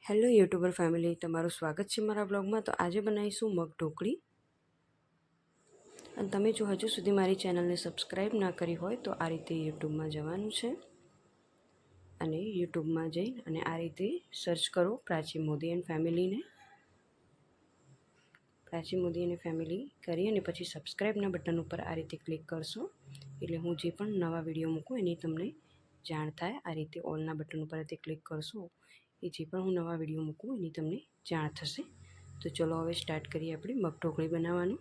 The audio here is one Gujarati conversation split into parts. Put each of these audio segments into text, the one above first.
હેલો યુટ્યુબર ફેમિલી, તમારું સ્વાગત છે મારા બ્લોગમાં। તો આજે બનાવીશું મગ ઢોકળી। અને તમે જો હજુ સુધી મારી ચેનલને સબસ્ક્રાઈબ ના કરી હોય તો આ રીતે યુટ્યુબમાં જવાનું છે અને યુટ્યુબમાં જઈને અને આ રીતે સર્ચ કરો પ્રાચી મોદી એન્ડ ફેમિલીને। પ્રાચી મોદી અને ફેમિલી કરી અને પછી સબસ્ક્રાઈબના બટન ઉપર આ રીતે ક્લિક કરશો એટલે હું જે પણ નવા વિડીયો મૂકું એની તમને જાણ થાય। આ રીતે ઓલના બટન ઉપર આ રીતે ક્લિક કરશો એ જે પણ હું નવા વિડીયો મૂકું એની તમને જાણ થશે। તો ચલો હવે સ્ટાર્ટ કરીએ આપણે મગ ઢોકળી બનાવવાનું।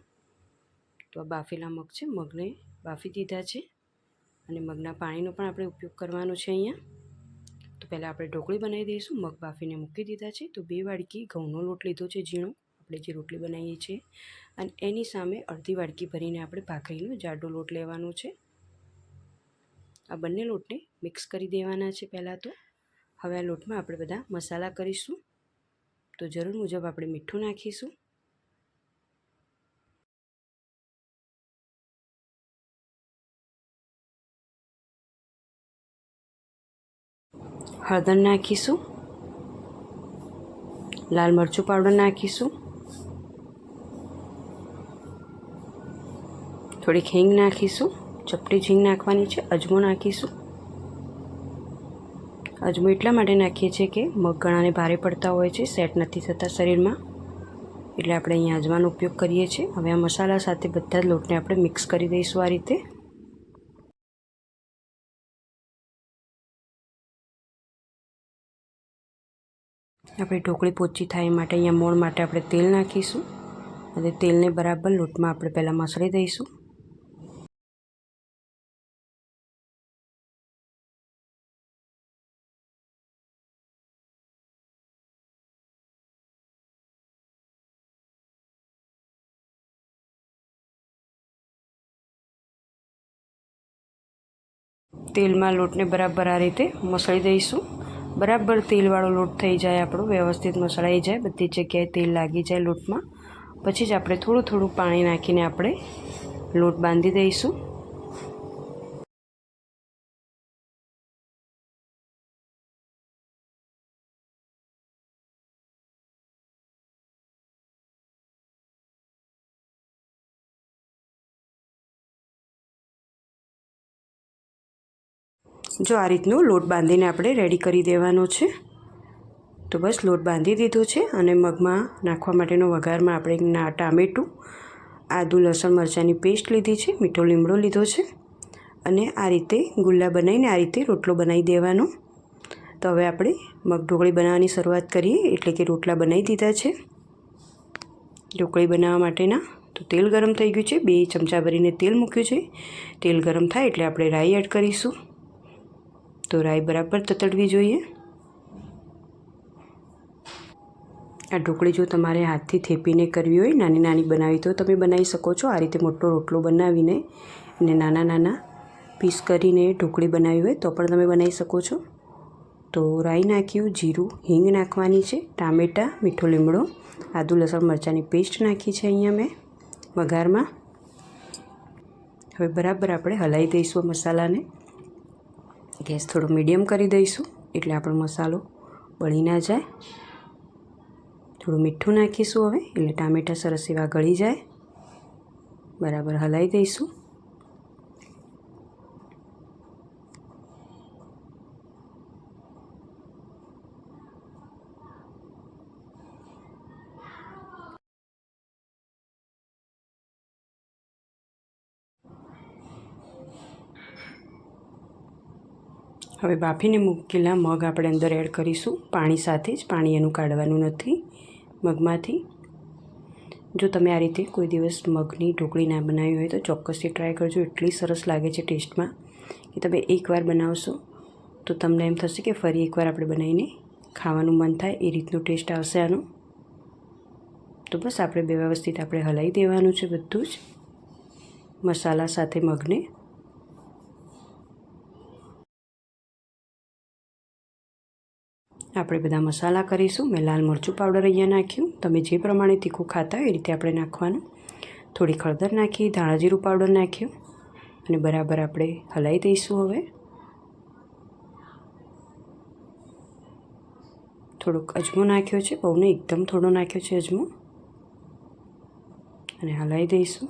તો આ બાફેલા મગ છે, મગને બાફી દીધા છે અને મગના પાણીનો પણ આપણે ઉપયોગ કરવાનો છે અહીંયા। તો પહેલાં આપણે ઢોકળી બનાવી દઈશું। મગ બાફીને મૂકી દીધા છે। તો 2 વાડકી ઘઉંનો લોટ લીધો છે ઝીણો, આપણે જે રોટલી બનાવીએ છીએ, અને એની સામે અડધી વાડકી ભરીને આપણે ભાખરીનો જાડો લોટ લેવાનો છે। આ બંને લોટને મિક્સ કરી દેવાના છે પહેલાં તો। હવે આ લોટમાં આપણે બધા મસાલા કરીશું। તો જરૂર મુજબ આપણે મીઠું નાખીશું, હળદર નાખીશું, લાલ મરચું પાવડર નાખીશું, થોડીક હિંગ નાખીશું, ચપટી હિંગ નાખવાની છે, અજમો નાખીશું। અજમો એટલા માટે નાખીએ છીએ કે મગ ઘણાને ભારે પડતા હોય છે, સેટ નથી થતા શરીરમાં, એટલે આપણે અહીંયા અજમાનો ઉપયોગ કરીએ છીએ। હવે આ મસાલા સાથે બધા જ લોટને આપણે મિક્સ કરી દઈશું આ રીતે। આપણે ઢોકળી પોચી થાય એ માટે અહીંયા મોણ માટે આપણે તેલ નાખીશું અને તેલને બરાબર લોટમાં આપણે પહેલાં મસળી દઈશું। તેલમાં લોટને બરાબર આ રીતે મસળી દઈશું। બરાબર તેલવાળો લોટ થઈ જાય આપણો, વ્યવસ્થિત મસળાઈ જાય, બધી જગ્યાએ તેલ લાગી જાય લોટમાં, પછી જ આપણે થોડું થોડું પાણી નાખીને આપણે લોટ બાંધી દઈશું। જો આ રીતનો લોટ બાંધીને આપણે રેડી કરી દેવાનો છે। તો બસ લોટ બાંધી દીધો છે અને મગમાં નાખવા માટેનો વઘારમાં આપણે ટામેટું, આદુ લસણ મરચાંની પેસ્ટ લીધી છે, મીઠો લીમડો લીધો છે અને આ રીતે ગુલ્લા બનાવીને આ રીતે રોટલો બનાવી દેવાનો। તો હવે આપણે મગ ઢોકળી બનાવવાની શરૂઆત કરીએ, એટલે કે રોટલા બનાવી દીધા છે ઢોકળી બનાવવા માટેના। તો તેલ ગરમ થઈ ગયું છે, 2 ચમચા ભરીને તેલ મૂક્યું છે। તેલ ગરમ થાય એટલે આપણે રાઈ એડ કરીશું। તો રાઈ બરાબર તતડવી જોઈએ। આ ઢોકળી જો તમારે હાથથી થેપીને કરવી હોય, નાની નાની બનાવી તો તમે બનાવી શકો છો। આ રીતે મોટો રોટલો બનાવીને અને નાના નાના પીસ કરીને ઢોકળી બનાવી હોય તો પણ તમે બનાવી શકો છો। તો રાઈ નાખ્યું, જીરું, હિંગ નાખવાની છે, ટામેટાં, મીઠો લીમડો, આદુ લસણ મરચાંની પેસ્ટ નાખી છે અહીંયા મેં વઘારમાં। હવે બરાબર આપણે હલાવી દઈશું મસાલાને। ગેસ થોડો મીડિયમ કરી દઈશું એટલે આપણો મસાલો બળી ના જાય। થોડું મીઠું નાખીશું હવે, એટલે ટામેટાં સરસ એવા ગળી જાય। બરાબર હલાવી દઈશું। હવે બાફીને મૂકેલા મગ આપણે અંદર એડ કરીશું પાણી સાથે જ, પાણી એનું કાઢવાનું નથી મગમાંથી। જો તમે આ રીતે કોઈ દિવસ મગની ઢોકળી ના બનાવી હોય તો ચોક્કસથી ટ્રાય કરજો, એટલી સરસ લાગે છે ટેસ્ટમાં કે તમે એકવાર બનાવશો તો તમને એમ થશે કે ફરી એકવાર આપણે બનાવીને ખાવાનું મન થાય, એ રીતનો ટેસ્ટ આવશે આનો। તો બસ આપણે વ્યવસ્થિત આપણે હલાવી દેવાનું છે બધું જ મસાલા સાથે મગને। આપણે બધા મસાલા કરીશું। મેં લાલ મરચું પાવડર અહીંયા નાખ્યું, તમે જે પ્રમાણે તીખું ખાતા હોય એ રીતે આપણે નાખવાનું। થોડી હળદર નાખી, ધાણા જીરું પાવડર નાખ્યું અને બરાબર આપણે હલાવી દઈશું હવે। થોડોક અજમો નાખ્યો છે, બહુ નહીં, એકદમ થોડો નાખ્યો છે અજમો, અને હલાવી દઈશું.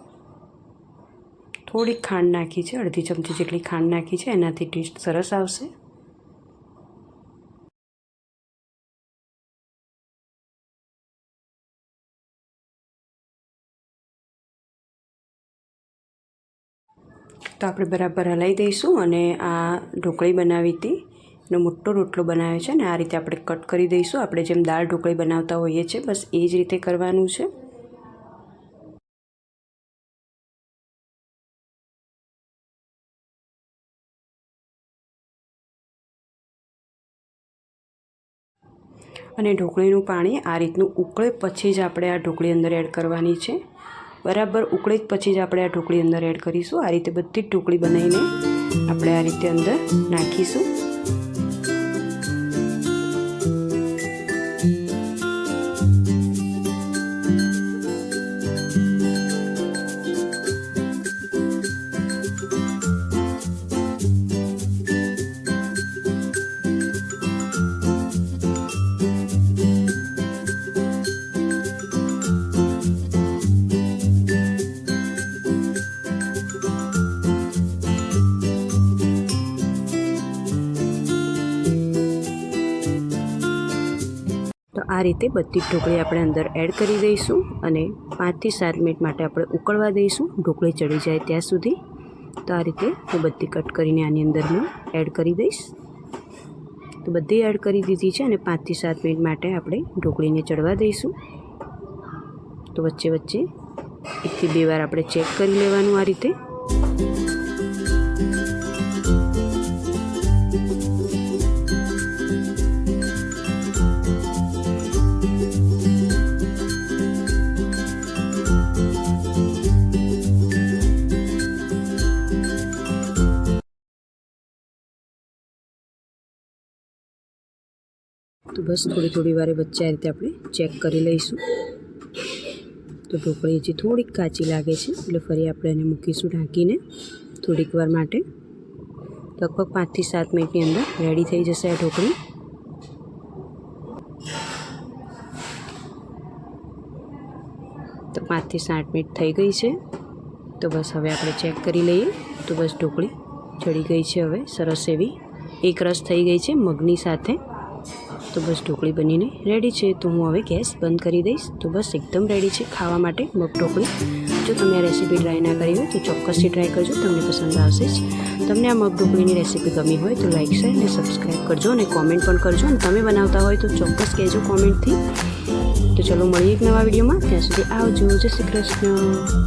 થોડીક ખાંડ નાખી છે, અડધી ચમચી જેટલી ખાંડ નાખી છે, એનાથી ટેસ્ટ સરસ આવશે. તો આપણે બરાબર હલાવી દઈશું. અને આ ઢોકળી બનાવી હતી એનો મોટો રોટલો બનાવ્યો છે, અને આ રીતે આપણે કટ કરી દઈશું. આપણે જેમ દાળ ઢોકળી બનાવતા હોઈએ છીએ બસ એ જ રીતે કરવાનું છે. અને ઢોકળીનું પાણી આ રીતનું ઉકળે પછી જ આપણે આ ઢોકળી અંદર એડ કરવાની છે. બરાબર ઉકળે પછી જ આપણે આ ઢોકળી અંદર એડ કરીશું. આ રીતે બધી જ ઢોકળી બનાવીને આપણે આ રીતે અંદર નાખીશું. તો આ રીતે બધી ઢોકળી આપણે અંદર એડ કરી દઈશું અને 5 થી 7 મિનિટ માટે આપણે ઉકળવા દઈશું, ઢોકળી ચડી જાય ત્યાં સુધી. તો આ રીતે હું બધી કટ કરીને આની અંદર હું એડ કરી દઈશ. તો બધી એડ કરી દીધી છે અને 5 થી 7 મિનિટ માટે આપણે ઢોકળીને ચડવા દઈશું. તો વચ્ચે વચ્ચે 1 થી 2 વાર આપણે ચેક કરી લેવાનું આ રીતે. તો બસ થોડી વારે વચ્ચે આ રીતે આપણે ચેક કરી લઈશું. તો ઢોકળી હજી થોડીક કાચી લાગે છે એટલે ફરી આપણે એને મૂકીશું ઢાંકીને થોડીક વાર માટે. લગભગ 5 થી 7 મિનિટની અંદર રેડી થઈ જશે આ ઢોકળી. તો 5 થી 7 મિનિટ થઈ ગઈ છે. તો બસ હવે આપણે ચેક કરી લઈએ. તો બસ ઢોકળી ચડી ગઈ છે હવે સરસ એવી, એક રસ થઈ ગઈ છે મગની સાથે. તો બસ ઢોકળી બનીને રેડી છે. તો હું હવે ગેસ બંધ કરી દઈશ. તો બસ એકદમ રેડી છે ખાવા માટે મગ ઢોકળી. જો તમે આ રેસીપી ટ્રાય ના કરી હોય તો ચોક્કસથી ટ્રાય કરજો, તમને પસંદ આવશે જ. તમને આ મગ ઢોકળીની રેસીપી ગમી હોય તો લાઇક, શેર અને સબસ્ક્રાઈબ કરજો, અને કોમેન્ટ પણ કરજો. અને તમે બનાવતા હોય તો ચોક્કસ કહેજો કોમેન્ટથી. તો ચલો મળીએ એક નવા વિડીયોમાં. ત્યાં સુધી આવજો. જય શ્રી કૃષ્ણ.